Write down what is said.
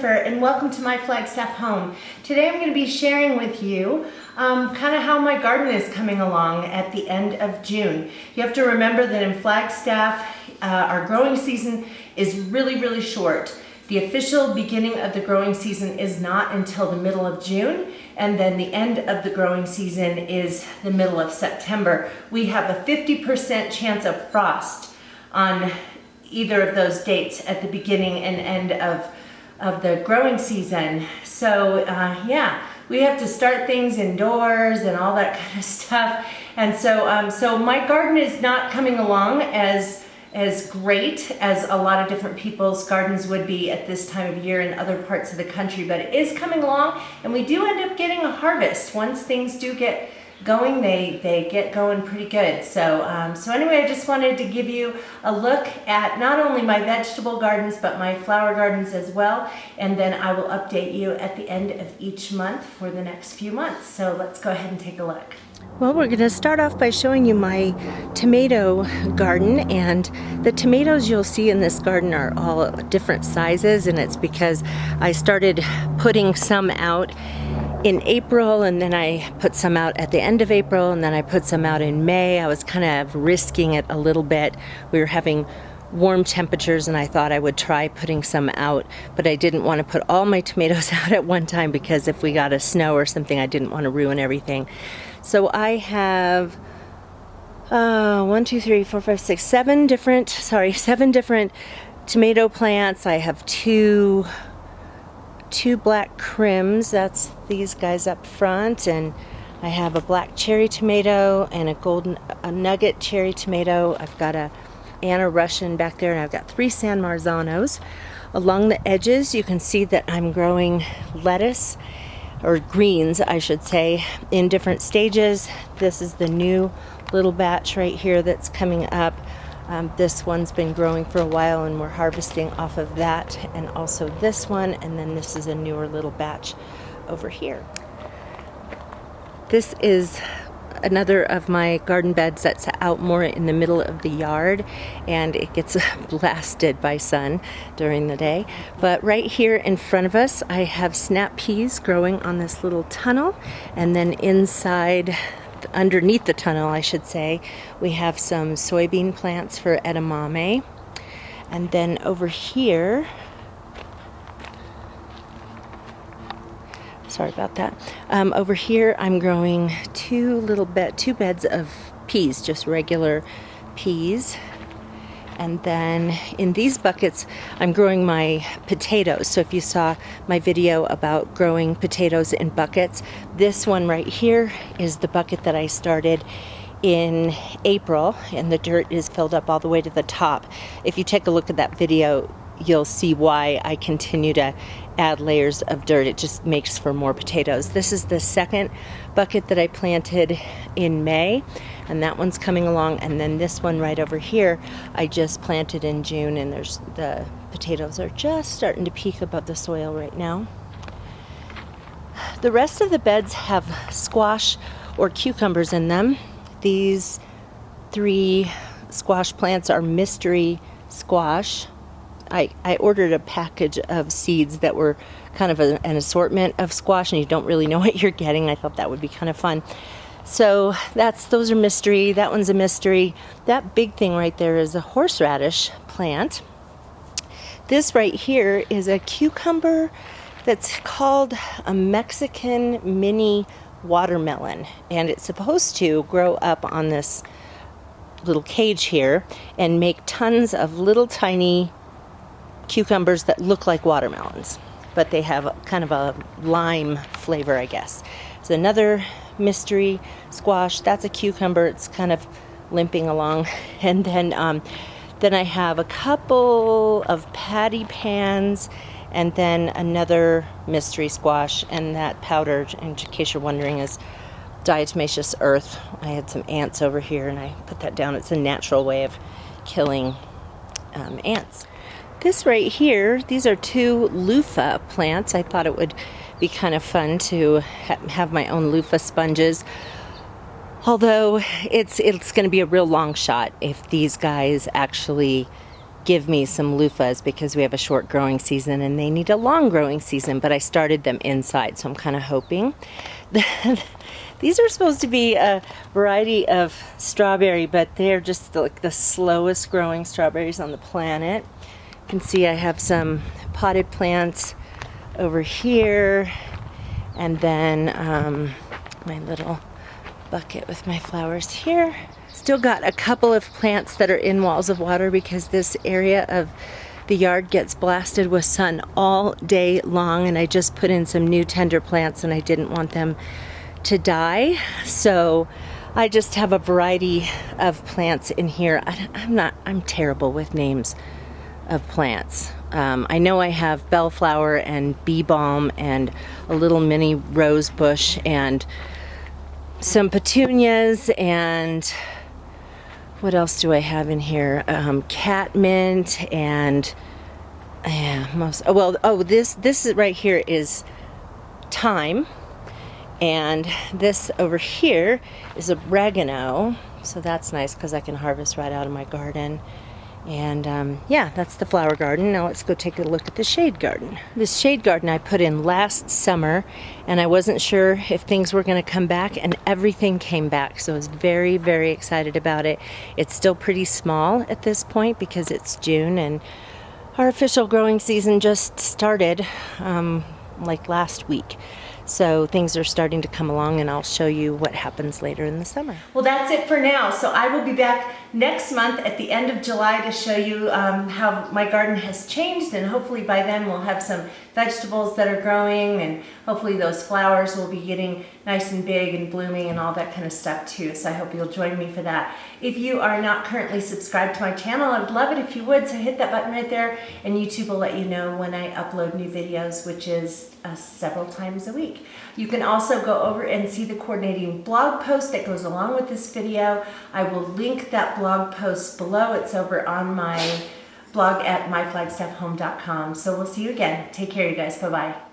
Jennifer, and welcome to my Flagstaff home. Today I'm going to be sharing with you kind of how my garden is coming along at the end of June. You have to remember that in Flagstaff, our growing season is really short. The official beginning of the growing season is not until the middle of June, and then the end of the growing season is the middle of September. We have a 50% chance of frost on either of those dates at the beginning and end of the growing season. So yeah, we have to start things indoors and all that kind of stuff. And so so my garden is not coming along as great as a lot of different people's gardens would be at this time of year in other parts of the country, but it is coming along, and we do end up getting a harvest. Once things do get going, they get going pretty good. So so anyway, I just wanted to give you a look at not only my vegetable gardens but my flower gardens as well, and then I will update you at the end of each month for the next few months. So let's go ahead and take a look. Well, we're going to start off by showing you my tomato garden, and the tomatoes you'll see in this garden are all different sizes, and it's because I started putting some out in April, and then I put some out at the end of April, and then I put some out in May. I was kind of risking it a little bit. We were having warm temperatures, and I thought I would try putting some out, but I didn't want to put all my tomatoes out at one time because if we got a snow or something, I didn't want to ruin everything. So I have 7 different tomato plants. I have two black crims, that's these guys up front, and I have a black cherry tomato and a nugget cherry tomato. I've got a Anna Russian back there, and I've got 3 San Marzanos. Along the edges you can see that I'm growing lettuce, or greens I should say, in different stages. This is the new little batch right here that's coming up. This one's been growing for a while and we're harvesting off of that, and also this one, and then this is a newer little batch over here. This is another of my garden beds that's out more in the middle of the yard, and it gets blasted by sun during the day. But right here in front of us I have snap peas growing on this little tunnel, and then underneath the tunnel I should say, we have some soybean plants for edamame. And then over here, sorry about that. Over here I'm growing two beds of peas, just regular peas. And then in these buckets I'm growing my potatoes. So if you saw my video about growing potatoes in buckets, this one right here is the bucket that I started in April, and the dirt is filled up all the way to the top. If you take a look at that video, you'll see why I continue to add layers of dirt. It just makes for more potatoes. This is the second bucket that I planted in May, and that one's coming along. And then this one right over here I just planted in June, and the potatoes are just starting to peek above the soil right now. The rest of the beds have squash or cucumbers in them. These 3 squash plants are mystery squash. I ordered a package of seeds that were kind of an assortment of squash, and you don't really know what you're getting. I thought that would be kind of fun. So those are mystery. That one's a mystery. That big thing right there is a horseradish plant. This right here is a cucumber that's called a Mexican mini watermelon, and it's supposed to grow up on this little cage here and make tons of little tiny cucumbers that look like watermelons, but they have kind of a lime flavor, I guess. So another mystery squash, that's a cucumber. It's kind of limping along. And then I have a couple of patty pans, and then another mystery squash, and that powder, in case you're wondering, is diatomaceous earth. I had some ants over here and I put that down. It's a natural way of killing ants. This right here, these are 2 loofah plants. I thought it would be kind of fun to have my own loofah sponges. Although it's going to be a real long shot if these guys actually give me some loofahs because we have a short growing season and they need a long growing season, but I started them inside, so I'm kind of hoping. These are supposed to be a variety of strawberry, but they're just like the slowest growing strawberries on the planet. You can see I have some potted plants over here, and then my little bucket with my flowers here. Still got a couple of plants that are in walls of water because this area of the yard gets blasted with sun all day long, and I just put in some new tender plants and I didn't want them to die. So I just have a variety of plants in here. I'm terrible with names of plants. I know I have bellflower and bee balm and a little mini rose bush and some petunias, and what else do I have in here? Catmint and this is right here is thyme, and this over here is oregano. So that's nice because I can harvest right out of my garden. And yeah, that's the flower garden. Now let's go take a look at the shade garden. This shade garden I put in last summer, and I wasn't sure if things were going to come back, and everything came back. So I was very, very excited about it. It's still pretty small at this point because it's June, and our official growing season just started like last week. So things are starting to come along, and I'll show you what happens later in the summer. Well, that's it for now. So I will be back next month at the end of July to show you how my garden has changed, and hopefully by then we'll have some vegetables that are growing, and hopefully those flowers will be getting nice and big and blooming and all that kind of stuff too. So I hope you'll join me for that. If you are not currently subscribed to my channel, I would love it if you would, so hit that button right there, and YouTube will let you know when I upload new videos, which is several times a week. You can also go over and see the coordinating blog post that goes along with this video. I will link that blog post below. It's over on my blog at myflagstaffhome.com. So we'll see you again. Take care, you guys. Bye-bye.